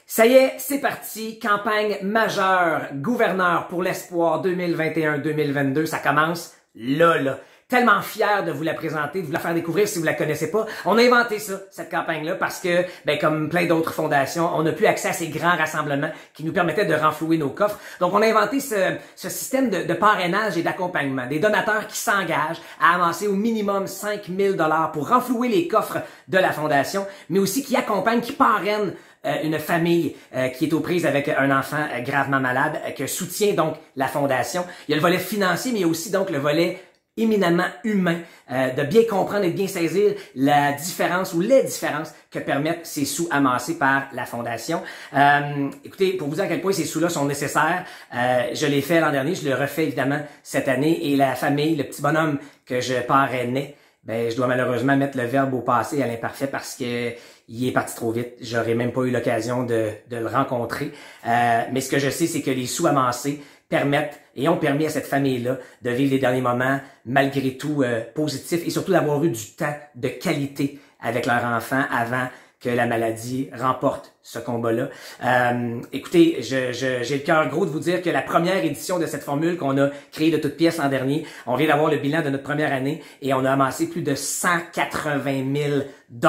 Ça y est, c'est parti. Campagne majeure, gouverneur pour l'espoir 2021-2022. Ça commence là. Tellement fier de vous la présenter, de vous la faire découvrir si vous la connaissez pas. On a inventé ça, cette campagne-là, parce que, comme plein d'autres fondations, on n'a plus accès à ces grands rassemblements qui nous permettaient de renflouer nos coffres. Donc, on a inventé ce système de parrainage et d'accompagnement. Des donateurs qui s'engagent à amasser au minimum 5 000 $ pour renflouer les coffres de la fondation, mais aussi qui accompagnent, qui parrainent une famille qui est aux prises avec un enfant gravement malade, que soutient donc la fondation. Il y a le volet financier, mais il y a aussi donc le volet éminemment humain, de bien comprendre et de bien saisir la différence ou les différences que permettent ces sous amassés par la fondation. Écoutez, pour vous dire à quel point ces sous-là sont nécessaires, je l'ai fait l'an dernier, je le refais évidemment cette année, et la famille, le petit bonhomme que je parrainais, je dois malheureusement mettre le verbe au passé à l'imparfait parce que il est parti trop vite. J'aurais même pas eu l'occasion de le rencontrer. Mais ce que je sais, c'est que les sous amassés permettent et ont permis à cette famille-là de vivre les derniers moments malgré tout positifs et surtout d'avoir eu du temps de qualité avec leur enfant avant que la maladie remporte ce combat-là. Écoutez, j'ai le cœur gros de vous dire que la première édition de cette formule qu'on a créée de toutes pièces l'an dernier, on vient d'avoir le bilan de notre première année et on a amassé plus de 180 000 $.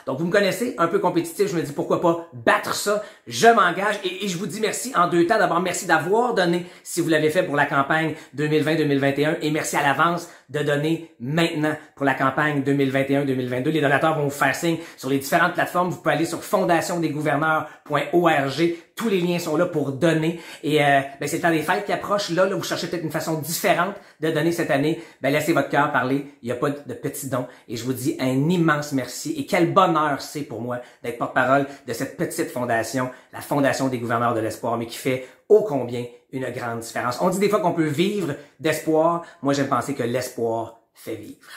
Donc vous me connaissez, un peu compétitif, je me dis pourquoi pas battre ça. Je m'engage et je vous dis merci en deux temps. D'abord, merci d'avoir donné si vous l'avez fait pour la campagne 2020-2021 et merci à l'avance de donner maintenant pour la campagne 2021-2022. Les donateurs vont vous faire signe sur les différentes plateformes. Vous pouvez aller sur fondationdegouverneurs.org. Tous les liens sont là pour donner. Et c'est le temps des fêtes qui approche. Là, vous cherchez peut-être une façon différente de donner cette année. Laissez votre cœur parler. Il n'y a pas de petits dons. Et je vous dis un immense merci. Et quel bonheur c'est pour moi d'être porte-parole de cette petite fondation, la Fondation des gouverneurs de l'espoir, mais qui fait ô combien une grande différence. On dit des fois qu'on peut vivre d'espoir. Moi, j'aime penser que l'espoir fait vivre.